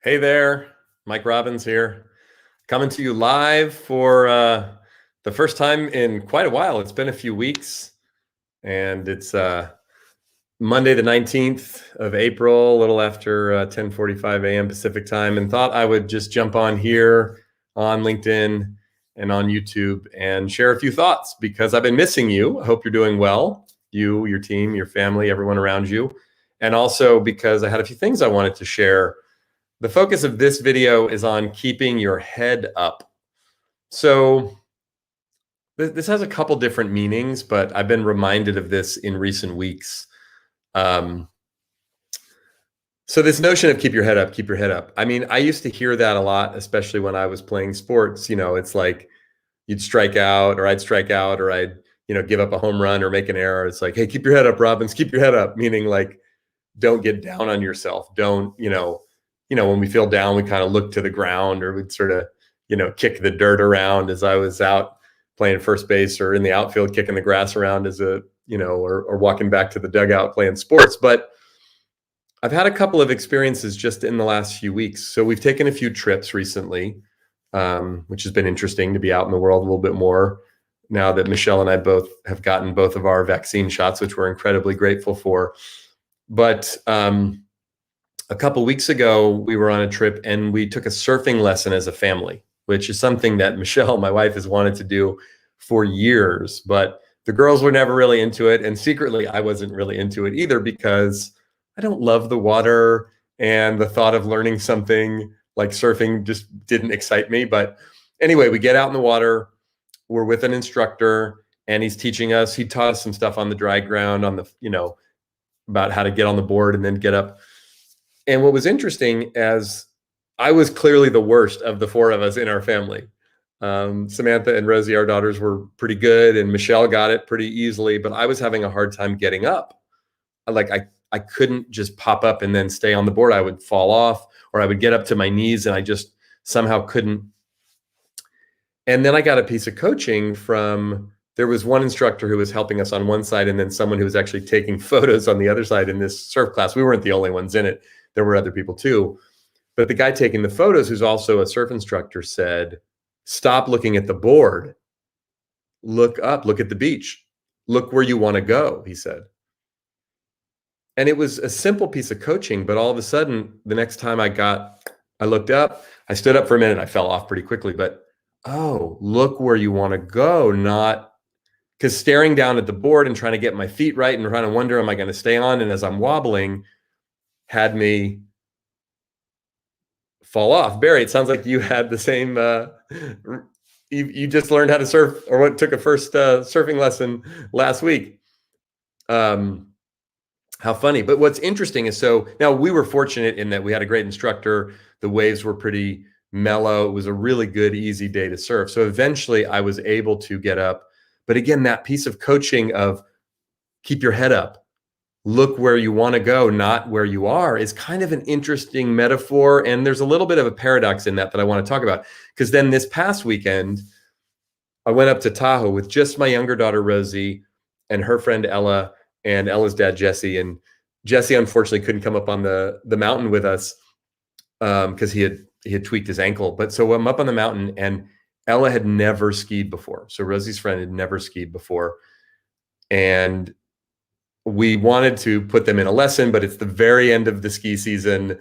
Hey there, Mike Robbins here, coming to you live for the first time in quite a while. It's been a few weeks, and it's Monday the 19th of April, a little after 10:45 a.m. Pacific time, and thought I would just jump on here on LinkedIn and on YouTube and share a few thoughts because I've been missing you. I hope you're doing well, you, your team, your family, everyone around you, and also because I had a few things I wanted to share. The focus of this video is on keeping your head up. So this has a couple different meanings, but I've been reminded of this in recent weeks. Um, so this notion of keep your head up, keep your head up. I mean, I used to hear that a lot, especially when I was playing sports. You know, it's like you'd strike out or I'd strike out or I'd, give up a home run or make an error. It's like, hey, keep your head up, Robbins, keep your head up, meaning like, don't get down on yourself. Don't, when we feel down, we kind of look to the ground or we'd sort of, kick the dirt around as I was out playing first base or in the outfield, kicking the grass around as or walking back to the dugout playing sports. But I've had a couple of experiences just in the last few weeks. So we've taken a few trips recently, which has been interesting to be out in the world a little bit more now that Michelle and I both have gotten both of our vaccine shots, which we're incredibly grateful for. But a couple weeks ago, we were on a trip and we took a surfing lesson as a family, which is something that Michelle, my wife, has wanted to do for years. But the girls were never really into it. And secretly, I wasn't really into it either because I don't love the water. And the thought of learning something like surfing just didn't excite me. But anyway, we get out in the water. We're with an instructor and he's teaching us. He taught us some stuff on the dry ground, on the, about how to get on the board and then get up. And what was interesting, as I was clearly the worst of the four of us in our family. Samantha and Rosie, our daughters, were pretty good, and Michelle got it pretty easily, but I was having a hard time getting up. Like I couldn't just pop up and then stay on the board. I would fall off, or I would get up to my knees, and I just somehow couldn't. And then I got a piece of coaching from, there was one instructor who was helping us on one side, and then someone who was actually taking photos on the other side in this surf class. We weren't the only ones in it. There were other people too. But the guy taking the photos, who's also a surf instructor, said, stop looking at the board. Look up, look at the beach. Look where you want to go, he said. And it was a simple piece of coaching, but all of a sudden, the next time I looked up, I stood up for a minute, I fell off pretty quickly, but oh, look where you want to go, not because staring down at the board and trying to get my feet right and trying to wonder, am I going to stay on? And as I'm wobbling, had me fall off. Barry, it sounds like you had the same, you just learned how to surf, or what, took a first surfing lesson last week. How funny. But what's interesting is, so now we were fortunate in that we had a great instructor. The waves were pretty mellow. It was a really good, easy day to surf. So eventually I was able to get up. But again, that piece of coaching of keep your head up, look where you want to go, not where you are, is kind of an interesting metaphor. And there's a little bit of a paradox in that I want to talk about. Because then this past weekend, I went up to Tahoe with just my younger daughter, Rosie, and her friend, Ella, and Ella's dad, Jesse. And Jesse, unfortunately, couldn't come up on the mountain with us because he had tweaked his ankle. But so I'm up on the mountain, and Ella had never skied before. So Rosie's friend had never skied before. And we wanted to put them in a lesson, but it's the very end of the ski season.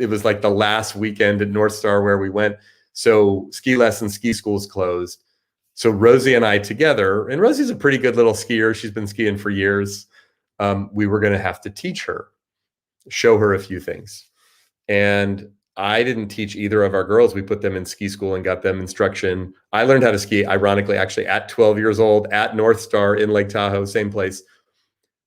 It was like the last weekend at North Star where we went. So ski lessons, ski school's closed. So Rosie and I together, and Rosie's a pretty good little skier. She's been skiing for years. We were going to have to teach her, show her a few things. And I didn't teach either of our girls. We put them in ski school and got them instruction. I learned how to ski, ironically, actually at 12 years old at North Star in Lake Tahoe, same place.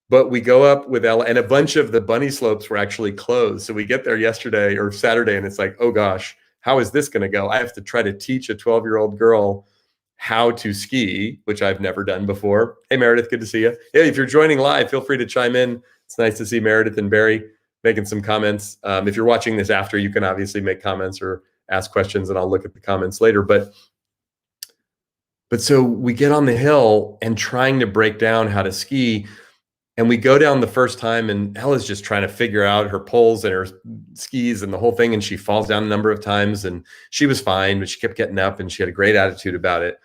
But we go up with Ella, and a bunch of the bunny slopes were actually closed. So we get there yesterday or Saturday, and it's like, oh gosh, how is this going to go? I have to try to teach a 12-year-old girl how to ski, which I've never done before. Hey, Meredith, good to see you. Hey, if you're joining live, feel free to chime in. It's nice to see Meredith and Barry making some comments. If you're watching this after, you can obviously make comments or ask questions, and I'll look at the comments later. But so we get on the hill and trying to break down how to ski. And we go down the first time, and Ella's just trying to figure out her poles and her skis and the whole thing. And she falls down a number of times, and she was fine, but she kept getting up and she had a great attitude about it.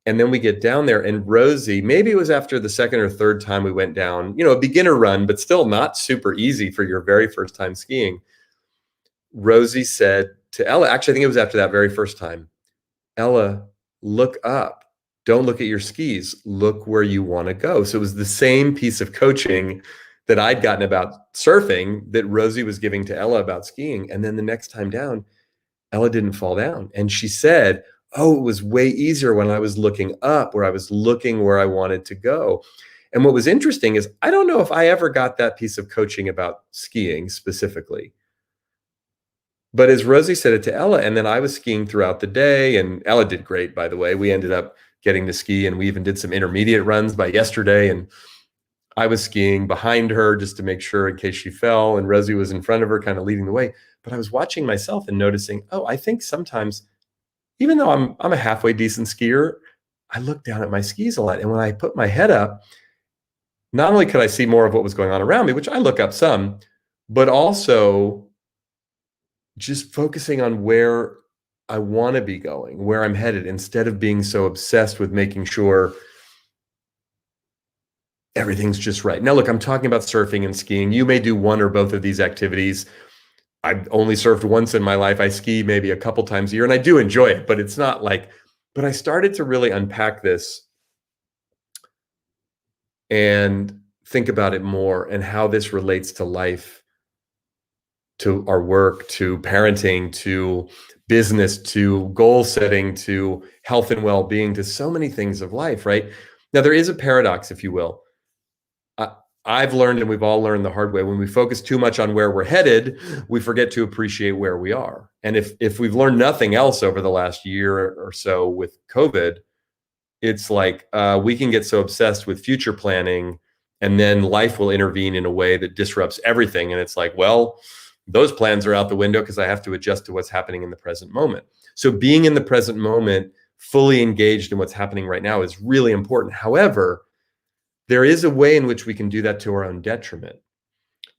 And then we get down there, and Rosie, maybe it was after the second or third time we went down, a beginner run, but still not super easy for your very first time skiing. Rosie said to Ella, actually, I think it was after that very first time, Ella, look up. Don't look at your skis. Look where you want to go. So it was the same piece of coaching that I'd gotten about surfing that Rosie was giving to Ella about skiing. And then the next time down, Ella didn't fall down. And she said, oh, it was way easier when I was looking up, where I was looking where I wanted to go. And what was interesting is I don't know if I ever got that piece of coaching about skiing specifically. But as Rosie said it to Ella, and then I was skiing throughout the day, and Ella did great, by the way. We ended up getting to ski, and we even did some intermediate runs by yesterday. And I was skiing behind her just to make sure in case she fell, and Rosie was in front of her, kind of leading the way. But I was watching myself and noticing, oh, I think sometimes, even though I'm a halfway decent skier, I look down at my skis a lot. And when I put my head up, not only could I see more of what was going on around me, which I look up some, but also just focusing on where I want to be going, where I'm headed, instead of being so obsessed with making sure everything's just right. Now, look, I'm talking about surfing and skiing. You may do one or both of these activities. I've only surfed once in my life. I ski maybe a couple times a year, and I do enjoy it, but it's not like, but I started to really unpack this and think about it more, and how this relates to life, to our work, to parenting, to business, to goal setting, to health and well-being, to so many things of life, right? Now, there is a paradox, if you will. I've learned, and we've all learned the hard way, when we focus too much on where we're headed, we forget to appreciate where we are. And if we've learned nothing else over the last year or so with COVID, it's like we can get so obsessed with future planning, and then life will intervene in a way that disrupts everything. And it's like, well, those plans are out the window because I have to adjust to what's happening in the present moment. So being in the present moment, fully engaged in what's happening right now, is really important. However, there is a way in which we can do that to our own detriment.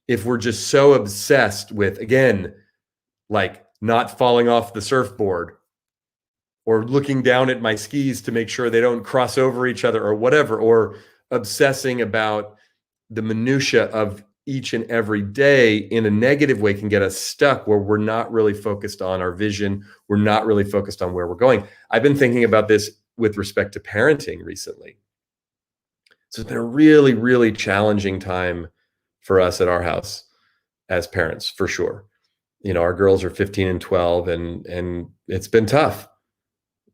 If we're just so obsessed with, again, like not falling off the surfboard, or looking down at my skis to make sure they don't cross over each other, or whatever, or obsessing about the minutia of each and every day in a negative way, can get us stuck where we're not really focused on our vision. We're not really focused on where we're going. I've been thinking about this with respect to parenting recently. So it's been a really, really challenging time for us at our house as parents, for sure. Our girls are 15 and 12, and it's been tough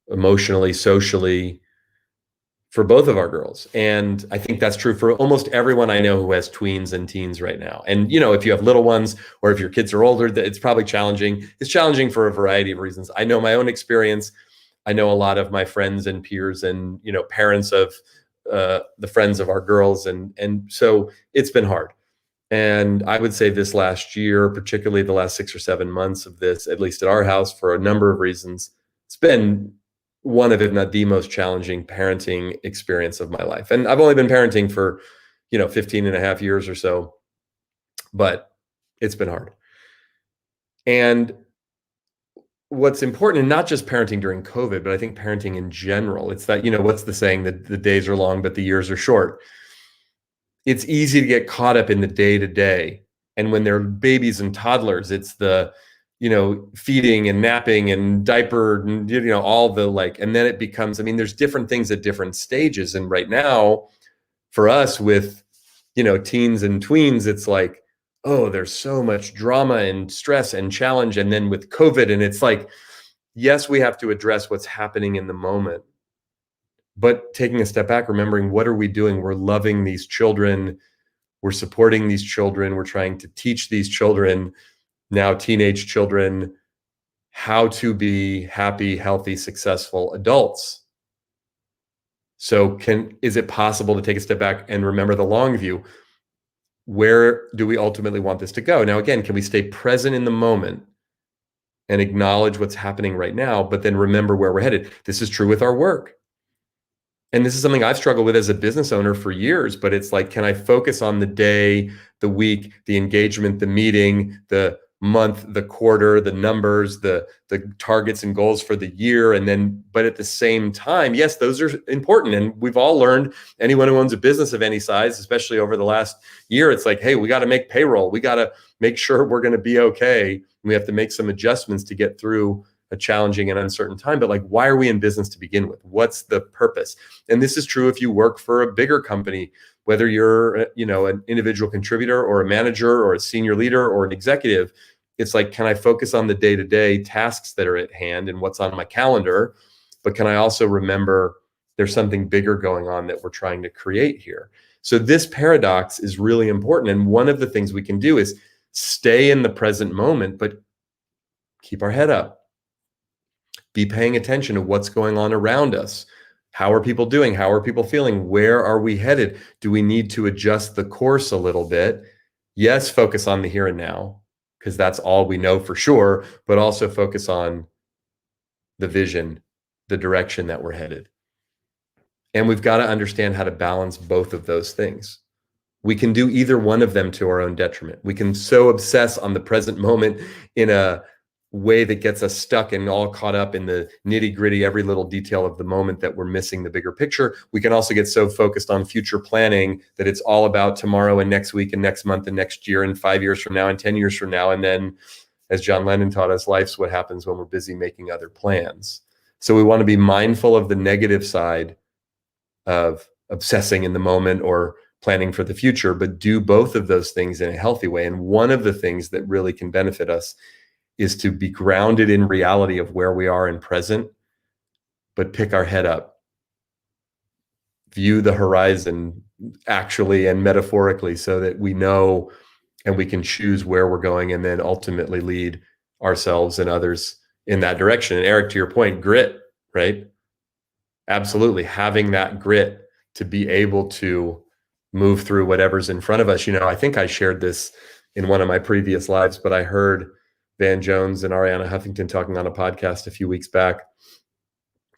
emotionally, socially, for both of our girls. And I think that's true for almost everyone I know who has tweens and teens right now. And, if you have little ones, or if your kids are older, it's probably challenging. It's challenging for a variety of reasons. I know my own experience. I know a lot of my friends and peers and, parents of the friends of our girls. And so it's been hard. And I would say this last year, particularly the last 6 or 7 months of this, at least at our house, for a number of reasons, it's been one of, if not the most challenging parenting experience of my life. And I've only been parenting for, 15 and a half years or so, but it's been hard. And what's important, and not just parenting during COVID, but I think parenting in general, it's that, what's the saying, that the days are long, but the years are short. It's easy to get caught up in the day to day. And when they're babies and toddlers, it's the, feeding and napping and diaper and, all the and then it becomes, there's different things at different stages. And right now for us with, teens and tweens, it's like, oh, there's so much drama and stress and challenge. And then with COVID, and it's like, yes, we have to address what's happening in the moment, but taking a step back, remembering, what are we doing? We're loving these children. We're supporting these children. We're trying to teach these children, now teenage children, how to be happy, healthy, successful adults. So is it possible to take a step back and remember the long view? Where do we ultimately want this to go? Now, again, can we stay present in the moment and acknowledge what's happening right now, but then remember where we're headed? This is true with our work. And this is something I've struggled with as a business owner for years, but it's like, can I focus on the day, the week, the engagement, the meeting, the month, the quarter, the numbers, the targets and goals for the year? And then, but at the same time, yes, those are important. And we've all learned, anyone who owns a business of any size, especially over the last year, it's like, hey, we got to make payroll. We got to make sure we're going to be okay. We have to make some adjustments to get through a challenging and uncertain time. But like, why are we in business to begin with? What's the purpose? And this is true if you work for a bigger company, whether you're, an individual contributor or a manager or a senior leader or an executive. It's like, can I focus on the day-to-day tasks that are at hand and what's on my calendar? But can I also remember there's something bigger going on that we're trying to create here? So this paradox is really important. And one of the things we can do is stay in the present moment, but keep our head up. Be paying attention to what's going on around us. How are people doing? How are people feeling? Where are we headed? Do we need to adjust the course a little bit? Yes, focus on the here and now, because that's all we know for sure, but also focus on the vision, the direction that we're headed. And we've got to understand how to balance both of those things. We can do either one of them to our own detriment. We can so obsess on the present moment in a way that gets us stuck and all caught up in the nitty gritty, every little detail of the moment that we're missing the bigger picture. We can also get so focused on future planning that it's all about tomorrow and next week and next month and next year and 5 years from now and 10 years from now. And then, as John Lennon taught us, life's what happens when we're busy making other plans. So we want to be mindful of the negative side of obsessing in the moment or planning for the future, but do both of those things in a healthy way. And one of the things that really can benefit us is to be grounded in reality of where we are in present, but pick our head up, view the horizon actually and metaphorically so that we know and we can choose where we're going and then ultimately lead ourselves and others in that direction. And Eric, to your point, grit, right? Absolutely. Having that grit to be able to move through whatever's in front of us. I think I shared this in one of my previous lives, but I heard Van Jones and Ariana Huffington talking on a podcast a few weeks back.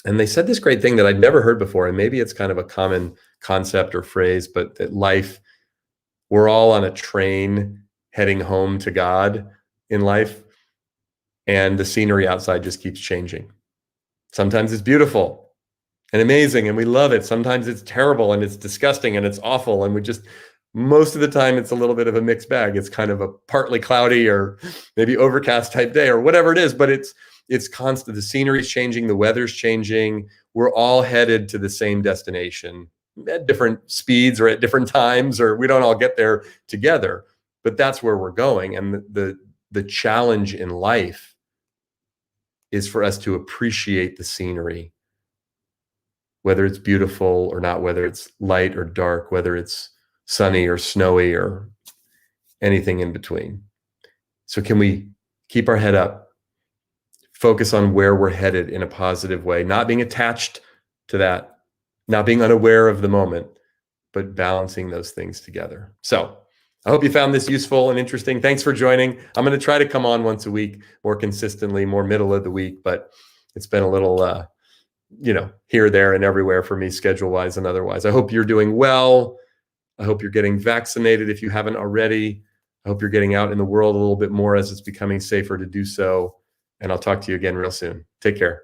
And they said this great thing that I'd never heard before. And maybe it's kind of a common concept or phrase, but that life, we're all on a train heading home to God in life. And the scenery outside just keeps changing. Sometimes it's beautiful and amazing and we love it. Sometimes it's terrible and it's disgusting and it's awful. And most of the time it's a little bit of a mixed bag. It's kind of a partly cloudy or maybe overcast type day or whatever it is, but it's constant. The scenery's changing, the weather's changing. We're all headed to the same destination at different speeds or at different times, or we don't all get there together, but that's where we're going. And the challenge in life is for us to appreciate the scenery, whether it's beautiful or not, whether it's light or dark, whether it's sunny or snowy or anything in between. So can we keep our head up, focus on where we're headed in a positive way, not being attached to that, not being unaware of the moment, but balancing those things together. So I hope you found this useful and interesting. Thanks for joining. I'm going to try to come on once a week, more consistently, more middle of the week, but it's been a little, here, there, and everywhere for me, schedule-wise and otherwise. I hope you're doing well. I hope you're getting vaccinated if you haven't already. I hope you're getting out in the world a little bit more as it's becoming safer to do so. And I'll talk to you again real soon. Take care.